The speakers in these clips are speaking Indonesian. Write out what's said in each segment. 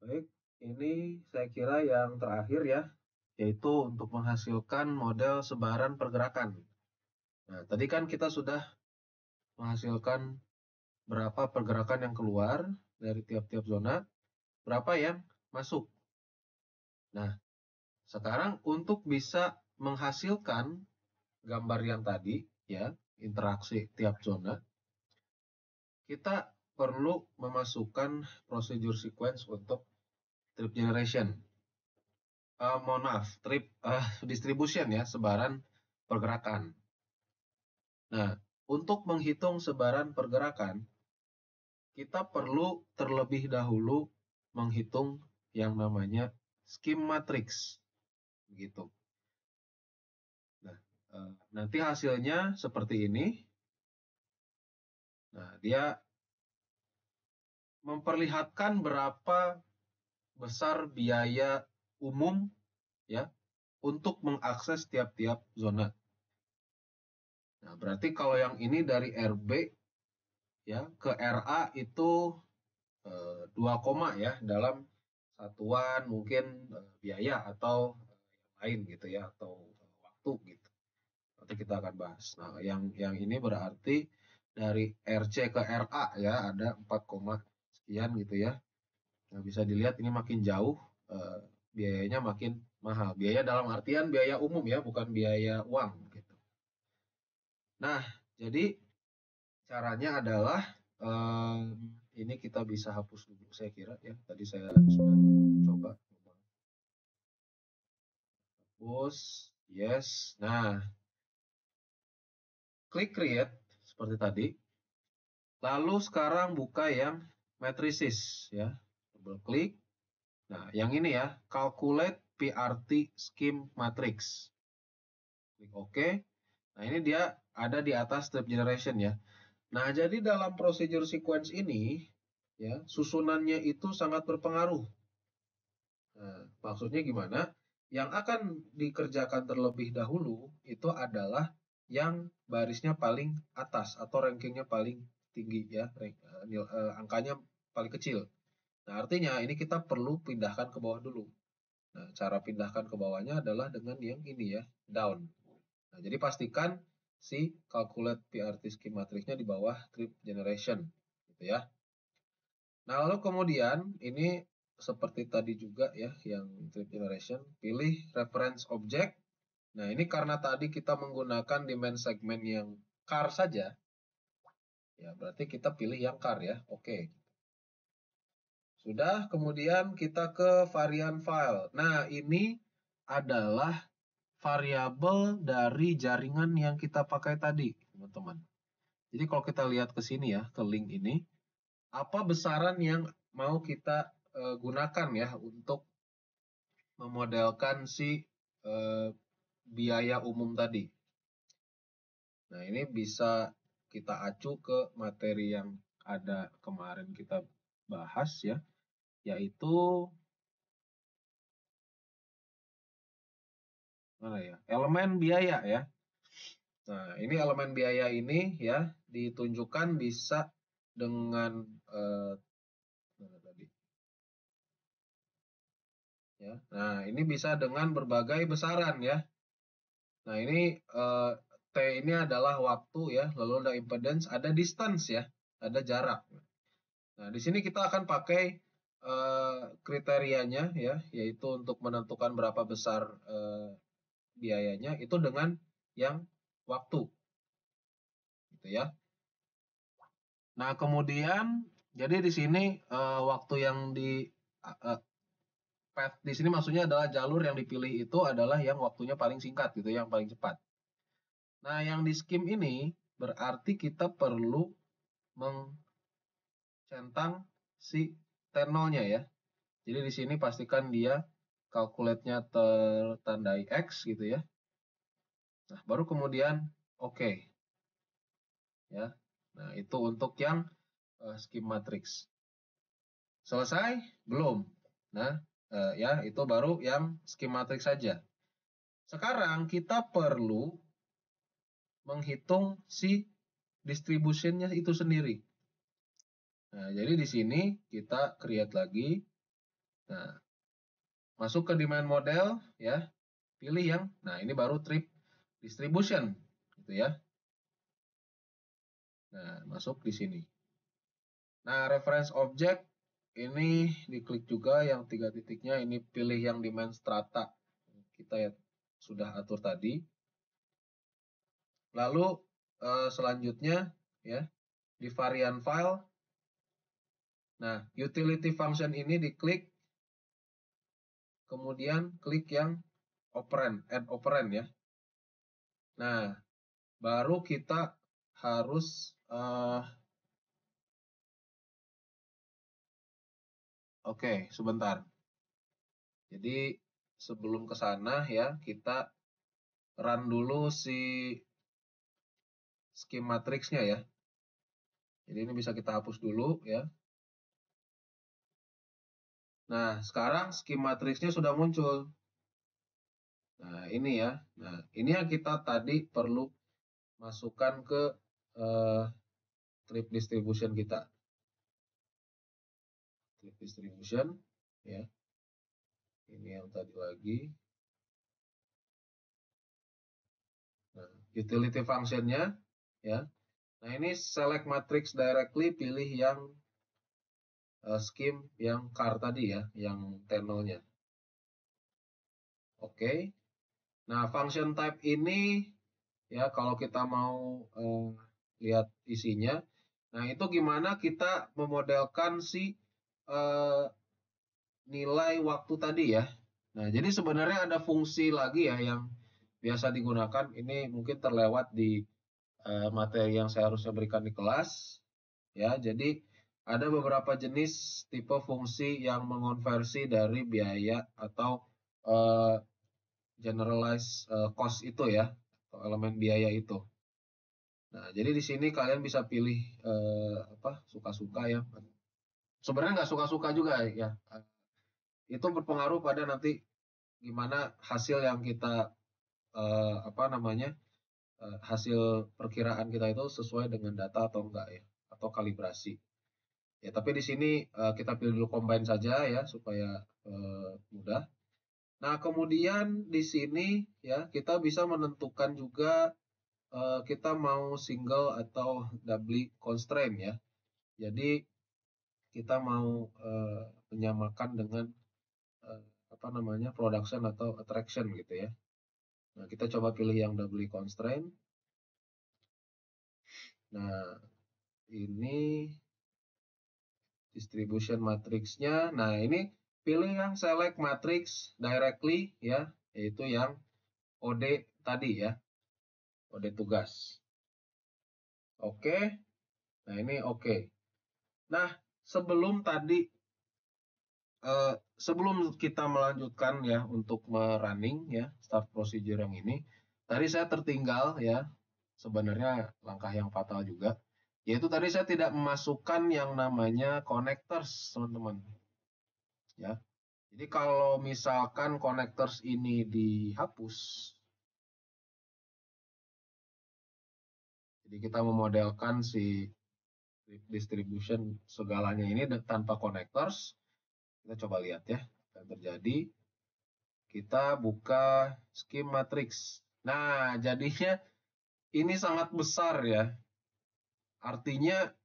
Baik, ini saya kira yang terakhir ya, yaitu untuk menghasilkan model sebaran pergerakan. Nah, tadi kan kita sudah menghasilkan berapa pergerakan yang keluar dari tiap-tiap zona, berapa yang masuk. Nah, sekarang untuk bisa menghasilkan gambar yang tadi, ya, interaksi tiap zona, kita perlu memasukkan prosedur sequence untuk trip generation. Mohon maaf, trip distribution ya, sebaran pergerakan. Nah, untuk menghitung sebaran pergerakan, kita perlu terlebih dahulu menghitung yang namanya scheme matrix, begitu. Nah, nanti hasilnya seperti ini. Nah, dia memperlihatkan berapa besar biaya umum ya untuk mengakses tiap-tiap zona. Nah, berarti kalau yang ini dari RB ya ke RA itu 2 koma ya dalam satuan mungkin biaya atau yang lain gitu ya atau waktu gitu. Nanti kita akan bahas. Nah, yang ini berarti dari RC ke RA ya ada 4, sekian gitu ya. Nah, bisa dilihat ini makin jauh biayanya makin mahal. Biaya dalam artian biaya umum ya, bukan biaya uang gitu. Nah, jadi caranya adalah ini kita bisa hapus dulu saya kira ya. Tadi saya sudah coba hapus. Yes. Nah, klik create seperti tadi. Lalu sekarang buka yang matrices ya. Double klik. Nah, yang ini ya, calculate PRT scheme matrix. Klik OK. Nah, ini dia ada di atas step generation ya. Nah, jadi dalam prosedur sequence ini ya, susunannya itu sangat berpengaruh. Nah, maksudnya gimana? Yang akan dikerjakan terlebih dahulu itu adalah yang barisnya paling atas atau rankingnya paling tinggi ya, angkanya paling kecil. Nah, artinya ini kita perlu pindahkan ke bawah dulu. Nah, cara pindahkan ke bawahnya adalah dengan yang ini ya, down. Nah, jadi pastikan si calculate PRT scheme matrixnya di bawah trip generation, gitu ya. Nah, lalu kemudian ini seperti tadi juga ya, yang trip generation, pilih reference object. Nah, ini karena tadi kita menggunakan demand segment yang car saja, ya berarti kita pilih yang car ya, oke. Sudah, kemudian kita ke varian file. Nah, ini adalah variabel dari jaringan yang kita pakai tadi, teman-teman. Jadi kalau kita lihat ke sini ya, ke link ini, apa besaran yang mau kita gunakan ya untuk memodelkan si biaya umum tadi. Nah, ini bisa kita acu ke materi yang ada kemarin kita bahas ya, yaitu mana ya? Elemen biaya ya. Nah, ini elemen biaya ini ya ditunjukkan bisa dengan mana tadi? Ya. Nah, ini bisa dengan berbagai besaran ya. Nah, ini T ini adalah waktu ya, lalu ada impedance, ada distance ya, ada jarak. Nah, di sini kita akan pakai kriterianya ya, yaitu untuk menentukan berapa besar biayanya itu dengan yang waktu. Gitu ya. Nah, kemudian jadi di sini waktu yang di path di sini maksudnya adalah jalur yang dipilih itu adalah yang waktunya paling singkat gitu, yang paling cepat. Nah, yang di scheme ini berarti kita perlu mencentang si T0-nya ya. Jadi di sini pastikan dia calculate-nya tertandai X gitu ya. Nah, baru kemudian oke. Okay. Ya. Nah, itu untuk yang scheme matrix. Selesai? Belum. Nah, ya itu baru yang scheme matrix saja. Sekarang kita perlu menghitung si distributionnya itu sendiri. Nah, jadi di sini kita create lagi. Nah, masuk ke demand model ya, pilih yang, nah ini baru trip distribution gitu ya. Nah, masuk di sini. Nah, reference object ini diklik juga yang 3 titiknya, ini pilih yang demand strata. Kita ya sudah atur tadi. Lalu selanjutnya ya di varian file. Nah, utility function ini diklik, kemudian klik yang operand, add operand ya. Nah, baru kita harus oke, sebentar. Jadi sebelum ke sana ya, kita run dulu si scheme matrixnya ya. Jadi ini bisa kita hapus dulu ya. Nah, sekarang scheme matrixnya sudah muncul. Nah, ini ya. Nah, ini yang kita tadi perlu masukkan ke trip distribution kita. Trip distribution ya. Ini yang tadi lagi. Nah, utility functionnya ya. Nah, ini select matrix directly, pilih yang scheme yang car tadi ya, yang tenolnya. Oke. Nah, function type ini ya kalau kita mau lihat isinya. Nah, itu gimana kita memodelkan si nilai waktu tadi ya. Nah, jadi sebenarnya ada fungsi lagi ya yang biasa digunakan. Ini mungkin terlewat di materi yang saya harusnya berikan di kelas. Ya, jadi ada beberapa jenis tipe fungsi yang mengonversi dari biaya atau generalized cost itu ya, atau elemen biaya itu. Nah, jadi di sini kalian bisa pilih suka-suka ya. Sebenarnya nggak suka-suka juga ya. Itu berpengaruh pada nanti gimana hasil yang kita hasil perkiraan kita itu sesuai dengan data atau enggak ya, atau kalibrasi. Ya, tapi di sini kita pilih dulu combine saja ya supaya mudah. Nah, kemudian di sini ya kita bisa menentukan juga kita mau single atau doubly constraint ya. Jadi kita mau menyamakan dengan production atau attraction gitu ya. Nah, kita coba pilih yang doubly constraint. Nah, ini distribution matrixnya. Nah, ini pilih yang select matrix directly ya, yaitu yang OD tadi ya, OD tugas. Oke. Nah, ini oke. Nah, sebelum tadi sebelum kita melanjutkan ya untuk merunning ya start procedure yang ini, tadi saya tertinggal ya, sebenarnya langkah yang fatal juga, yaitu tadi saya tidak memasukkan yang namanya connectors teman-teman ya. Jadi kalau misalkan connectors ini dihapus, jadi kita memodelkan si distribution segalanya ini tanpa connectors, kita coba lihat ya apa yang terjadi. Kita buka scheme matrix. Nah, jadinya ini sangat besar ya. Artinya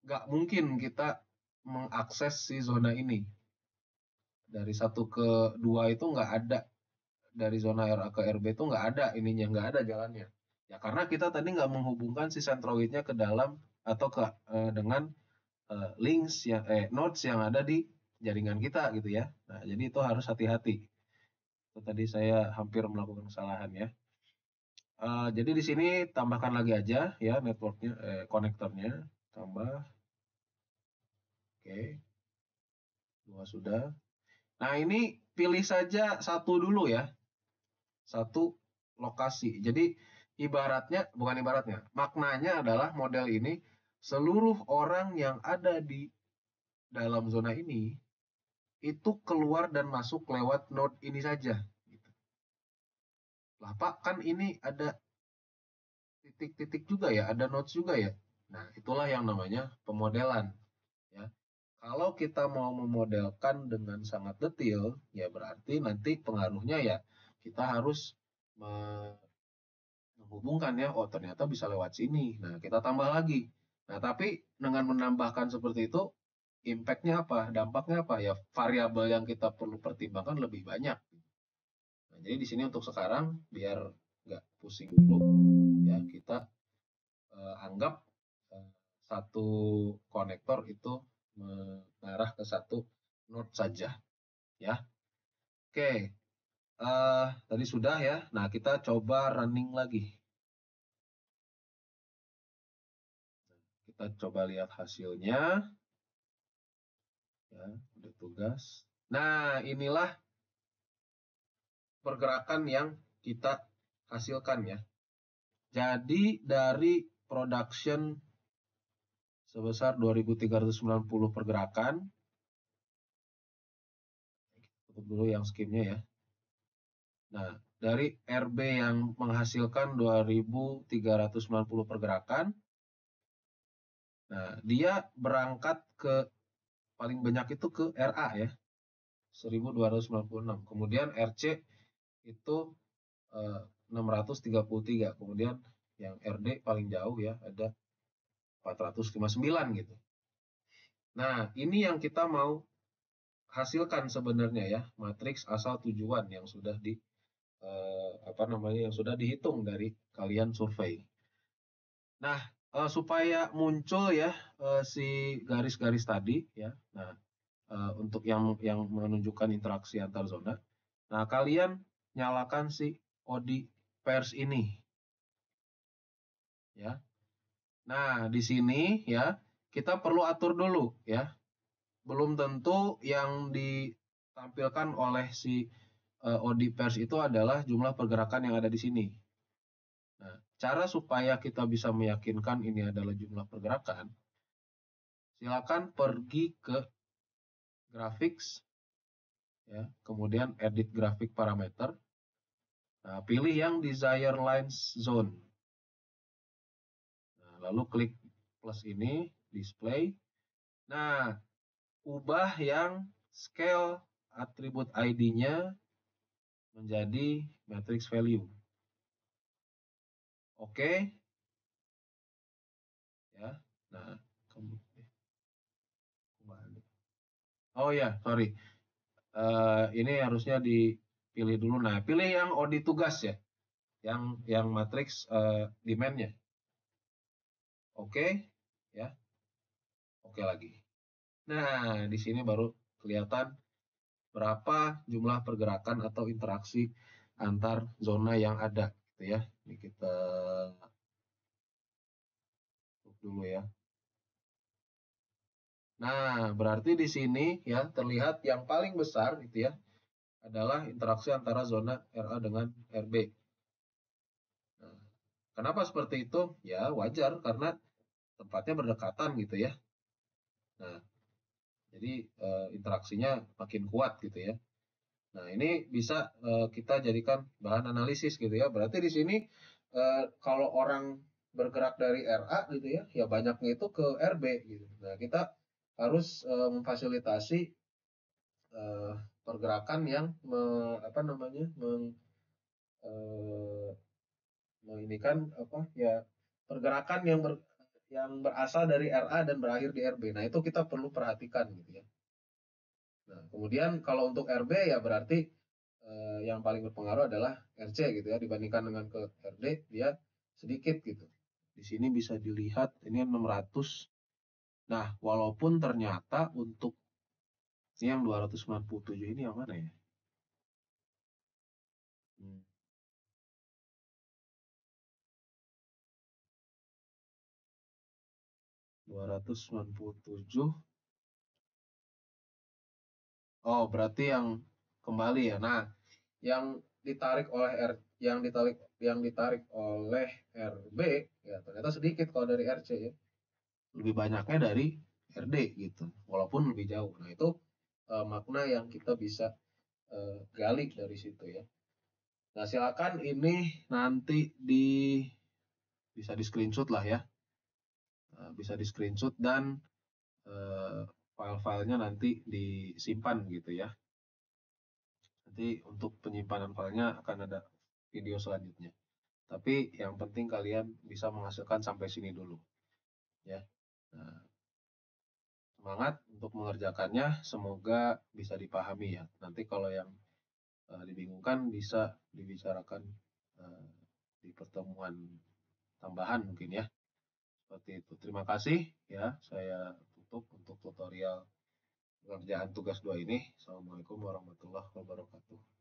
nggak mungkin kita mengakses si zona ini. Dari 1 ke 2 itu nggak ada. Dari zona RA ke RB itu nggak ada ininya, nggak ada jalannya. Ya karena kita tadi nggak menghubungkan si centroidnya ke dalam atau dengan links yang nodes yang ada di jaringan kita gitu ya. Nah, jadi itu harus hati-hati. Itu tadi saya hampir melakukan kesalahan ya. Jadi di sini tambahkan lagi aja ya networknya, konektornya tambah. Oke, 2 sudah. Nah, ini pilih saja satu dulu ya, satu lokasi. Jadi ibaratnya, bukan ibaratnya, maknanya adalah model ini seluruh orang yang ada di dalam zona ini itu keluar dan masuk lewat node ini saja. Gitu. Lah Pak, kan ini ada titik-titik juga ya, ada nodes juga ya. Nah, itulah yang namanya pemodelan. Ya. Kalau kita mau memodelkan dengan sangat detail, ya berarti nanti pengaruhnya ya kita harus menghubungkan ya, oh ternyata bisa lewat sini. Nah, kita tambah lagi. Nah, tapi dengan menambahkan seperti itu, impact-nya apa? Dampaknya apa? Ya variabel yang kita perlu pertimbangkan lebih banyak. Nah, jadi di sini untuk sekarang, biar nggak pusing dulu, ya kita anggap satu konektor itu mengarah ke satu node saja, ya. Oke, tadi sudah ya. Nah, kita coba running lagi. Kita coba lihat hasilnya. Ya, udah tugas. Nah, inilah pergerakan yang kita hasilkan ya. Jadi dari production sebesar 2390 pergerakan, tutup dulu yang skimnya ya. Nah, dari RB yang menghasilkan 2390 pergerakan, nah dia berangkat ke paling banyak itu ke RA ya, 1296. Kemudian RC itu 633. Kemudian yang RD paling jauh ya, ada 459 gitu. Nah, ini yang kita mau hasilkan sebenarnya ya, matriks asal tujuan yang sudah yang sudah dihitung dari kalian survei. Nah, supaya muncul ya si garis-garis tadi ya. Nah, untuk yang menunjukkan interaksi antar zona. Nah, kalian nyalakan si OD pairs ini. Ya. Nah, di sini ya kita perlu atur dulu ya. Belum tentu yang ditampilkan oleh si OD pairs itu adalah jumlah pergerakan yang ada di sini. Nah, cara supaya kita bisa meyakinkan ini adalah jumlah pergerakan, silakan pergi ke graphics ya, kemudian edit grafik parameter. Nah, pilih yang desire lines zone. Nah, lalu klik plus ini, display. Nah, ubah yang scale atribut ID-nya menjadi matrix value. Oke. Ya. Nah, oh ya, sorry. Ini harusnya dipilih dulu. Nah, pilih yang OD tugas ya. Yang matrix demand-nya. Oke, ya. Oke lagi. Nah, di sini baru kelihatan berapa jumlah pergerakan atau interaksi antar zona yang ada gitu ya. Ini kita tutup dulu ya. Nah, berarti di sini ya terlihat yang paling besar gitu ya adalah interaksi antara zona RA dengan RB. Nah, kenapa seperti itu? Ya wajar karena tempatnya berdekatan gitu ya. Nah, jadi interaksinya makin kuat gitu ya. Nah, ini bisa kita jadikan bahan analisis gitu ya. Berarti di sini kalau orang bergerak dari RA gitu ya, ya banyaknya itu ke RB gitu. Nah, kita harus memfasilitasi pergerakan yang menginikan pergerakan yang berasal dari RA dan berakhir di RB. Nah, itu kita perlu perhatikan gitu ya. Nah, kemudian kalau untuk RB ya berarti yang paling berpengaruh adalah RC gitu ya, dibandingkan dengan ke RD dia sedikit gitu. Di sini bisa dilihat ini 600. Nah, walaupun ternyata untuk ini yang 297 ini yang mana ya? 297. Oh, berarti yang kembali ya. Nah, yang ditarik oleh RB ya ternyata sedikit kalau dari RC ya. Lebih banyaknya dari RD gitu. Walaupun lebih jauh. Nah, itu makna yang kita bisa gali dari situ ya. Nah, silakan ini nanti bisa di screenshot lah ya. Bisa di screenshot dan file-filenya nanti disimpan gitu ya. Nanti untuk penyimpanan filenya akan ada video selanjutnya. Tapi yang penting kalian bisa menghasilkan sampai sini dulu ya. Nah, semangat untuk mengerjakannya, semoga bisa dipahami ya. Nanti kalau yang dibingungkan bisa dibicarakan di pertemuan tambahan mungkin ya. Seperti itu. Terima kasih ya. Saya tutup untuk tutorial pengerjaan tugas 2 ini. Assalamualaikum warahmatullahi wabarakatuh.